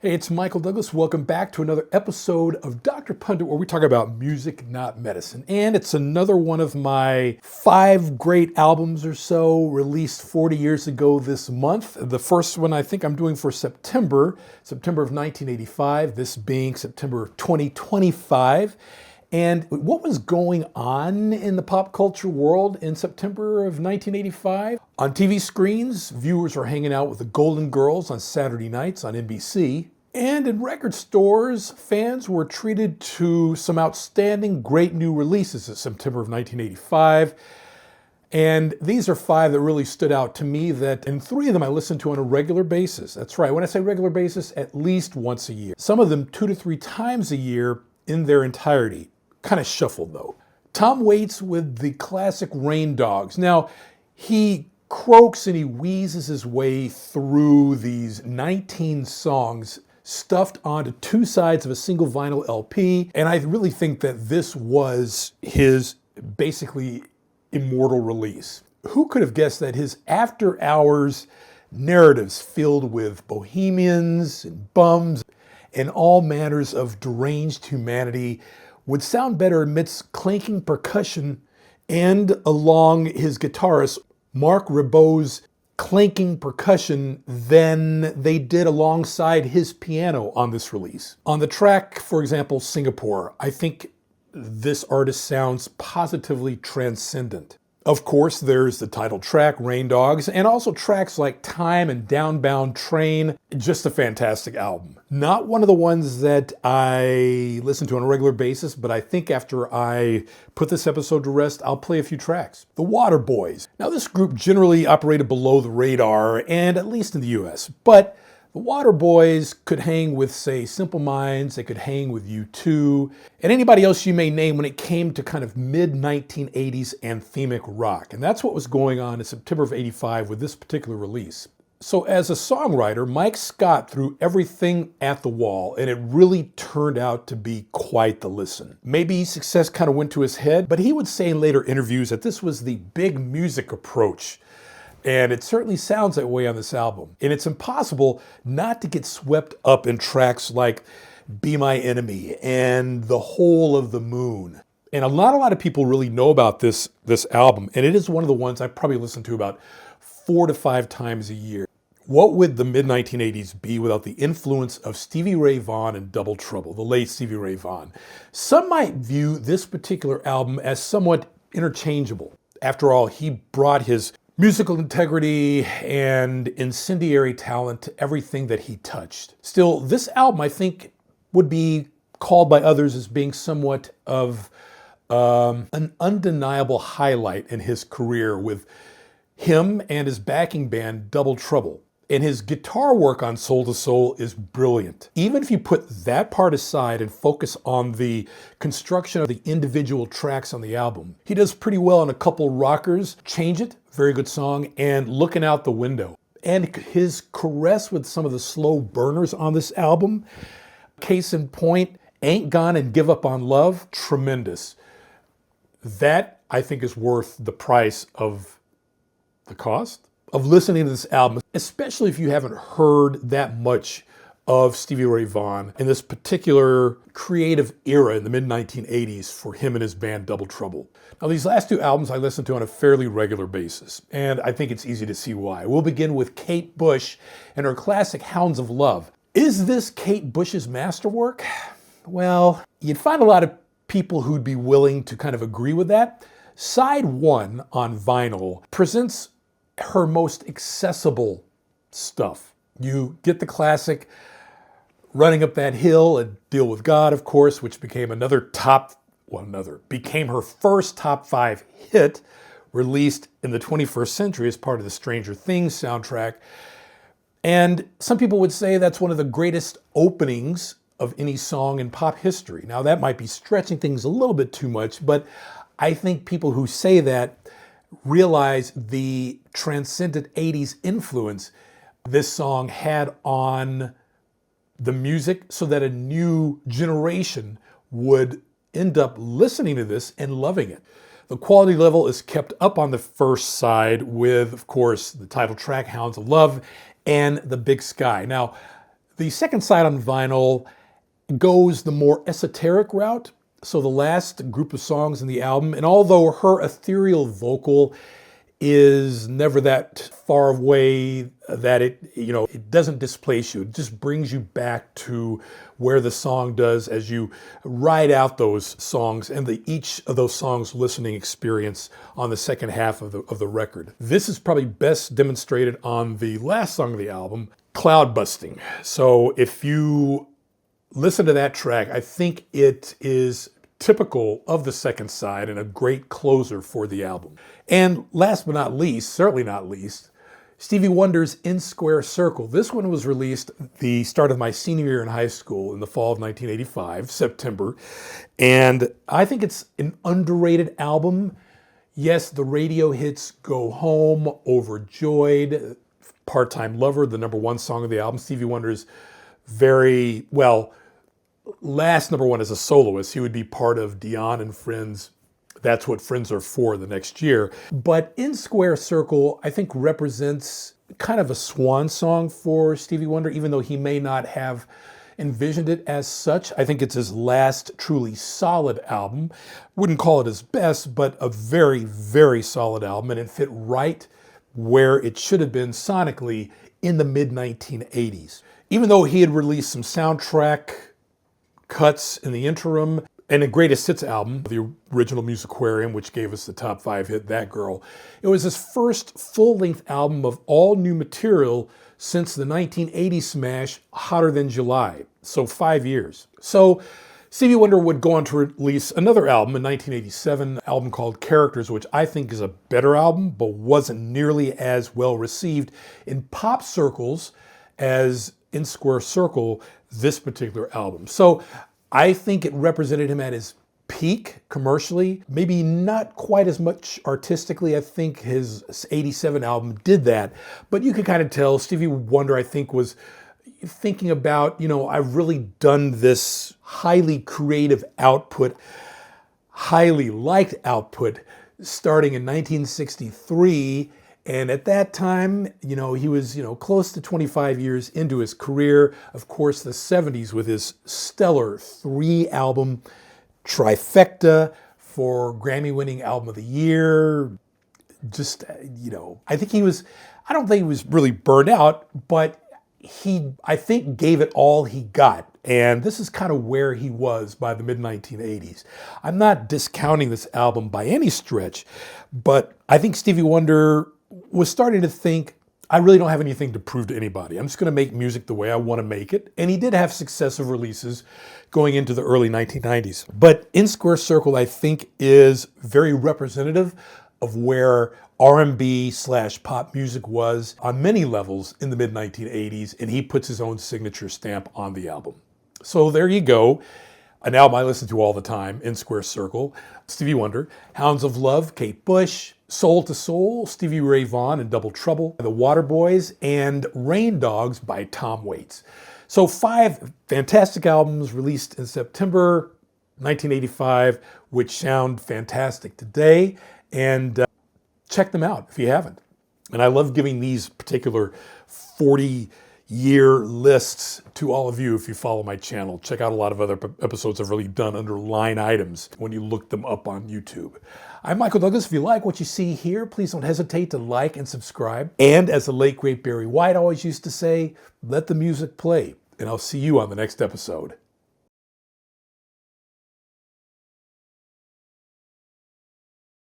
Hey, it's Michael Douglas. Welcome back to another episode of Dr. Pundit, where we talk about music, not medicine. And it's another one of my 5 great albums or so released 40 years ago this month. The first one I think I'm doing for September of 1985, this being September 2025. And what was going on in the pop culture world in September of 1985? On TV screens, viewers are hanging out with the Golden Girls on Saturday nights on NBC. And in record stores, fans were treated to some outstanding great new releases in September of 1985. And these are 5 that really stood out to me, and 3 of them I listen to on a regular basis. That's right, when I say regular basis, at least once a year. Some of them 2 to 3 times a year in their entirety. Kind of shuffled though. Tom Waits with the classic Rain Dogs. Now, he croaks and he wheezes his way through these 19 songs stuffed onto 2 sides of a single vinyl LP. And I really think that this was his basically immortal release. Who could have guessed that his after hours narratives filled with bohemians and bums and all manners of deranged humanity would sound better amidst clanking percussion and along his guitarist Marc Ribot's clanking percussion than they did alongside his piano on this release. On the track, for example, Singapore, I think this artist sounds positively transcendent. Of course, there's the title track, Rain Dogs, and also tracks like Time and Downbound Train. Just a fantastic album. Not one of the ones that I listen to on a regular basis, but I think after I put this episode to rest, I'll play a few tracks. The Waterboys. Now, this group generally operated below the radar, and at least in the US, but the Waterboys could hang with, say, Simple Minds, they could hang with U2, and anybody else you may name when it came to kind of mid-1980s anthemic rock. And that's what was going on in September of '85 with this particular release. So as a songwriter, Mike Scott threw everything at the wall, and it really turned out to be quite the listen. Maybe success kind of went to his head, but he would say in later interviews that this was the big music approach. And it certainly sounds that way on this album. And it's impossible not to get swept up in tracks like Be My Enemy and The Whole of the Moon. And not a lot of people really know about this album. And it is one of the ones I probably listen to about 4 to 5 times a year. What would the mid-1980s be without the influence of Stevie Ray Vaughan and Double Trouble, the late Stevie Ray Vaughan? Some might view this particular album as somewhat interchangeable. After all, he brought his musical integrity and incendiary talent to everything that he touched. Still, this album, I think, would be called by others as being somewhat of an undeniable highlight in his career, with him and his backing band, Double Trouble. And his guitar work on Soul to Soul is brilliant. Even if you put that part aside and focus on the construction of the individual tracks on the album, he does pretty well on a couple rockers. Change It, very good song, and Looking Out the Window. And his caress with some of the slow burners on this album, case in point, Ain't Gone and Give Up on Love, tremendous. That, I think, is worth the price of the cost of listening to this album, especially if you haven't heard that much of Stevie Ray Vaughan in this particular creative era in the mid-1980s for him and his band Double Trouble. Now, these last 2 albums I listen to on a fairly regular basis, and I think it's easy to see why. We'll begin with Kate Bush and her classic Hounds of Love. Is this Kate Bush's masterwork? Well, you'd find a lot of people who'd be willing to kind of agree with that. Side 1 on vinyl presents her most accessible stuff. You get the classic Running Up That Hill and Deal with God, of course, which became became her first top 5 hit, released in the 21st century as part of the Stranger Things soundtrack. And some people would say that's one of the greatest openings of any song in pop history. Now, that might be stretching things a little bit too much, but I think people who say that realize the transcendent 80s influence this song had on the music, so that a new generation would end up listening to this and loving it. The quality level is kept up on the first side with, of course, the title track, Hounds of Love, and The Big Sky. Now, The second side on vinyl goes the more esoteric route. So the last group of songs in the album, and although her ethereal vocal is never that far away that it doesn't displace you. It just brings you back to where the song does as you ride out those songs and each of those songs listening experience on the second half of the record. This is probably best demonstrated on the last song of the album, Cloud Busting. So if you listen to that track, I think it is typical of the second side and a great closer for the album. And last but not least, certainly not least, Stevie Wonder's In Square Circle. This one was released the start of my senior year in high school in the fall of 1985, September. And I think it's an underrated album. Yes, the radio hits Go Home, Overjoyed, Part-Time Lover, the number one song of the album. Stevie Wonder's very, well, last number one as a soloist. He would be part of Dion and Friends' That's What Friends Are For the next year. But In Square Circle, I think, represents kind of a swan song for Stevie Wonder, even though he may not have envisioned it as such. I think it's his last truly solid album. Wouldn't call it his best, but a very, very solid album, and it fit right where it should have been sonically in the mid-1980s. Even though he had released some soundtrack cuts in the interim, and a greatest hits album, the original Musiquarium, which gave us the top 5 hit, That Girl. It was his first full-length album of all new material since the 1980 smash, Hotter Than July. So 5 years. So Stevie Wonder would go on to release another album in 1987, an album called Characters, which I think is a better album, but wasn't nearly as well received in pop circles as In Square Circle, this particular album. So I think it represented him at his peak commercially, maybe not quite as much artistically. I think his 87 album did that, but you could kind of tell Stevie Wonder, I think, was thinking about, I've really done this highly creative output, highly liked output starting in 1963. And at that time, he was, close to 25 years into his career. Of course, the 70s with his stellar 3-album trifecta for Grammy-winning Album of the Year. Just, I don't think he was really burned out, but I think, gave it all he got. And this is kind of where he was by the mid-1980s. I'm not discounting this album by any stretch, but I think Stevie Wonder was starting to think, I really don't have anything to prove to anybody. I'm just going to make music the way I want to make it. And he did have successive releases going into the early 1990s. But In Square Circle, I think, is very representative of where R&B/pop music was on many levels in the mid-1980s, and he puts his own signature stamp on the album. So there you go. An album I listen to all the time, In Square Circle, Stevie Wonder. Hounds of Love, Kate Bush. Soul to Soul, Stevie Ray Vaughan and Double Trouble. The Waterboys, and Rain Dogs by Tom Waits. So 5 fantastic albums released in September 1985, which sound fantastic today. And check them out if you haven't. And I love giving these particular 40-year lists to all of you if you follow my channel. Check out a lot of other episodes I've really done under line items when you look them up on YouTube. I'm Michael Douglas. If you like what you see here, please don't hesitate to like and subscribe. And as the late, great Barry White always used to say, let the music play. And I'll see you on the next episode.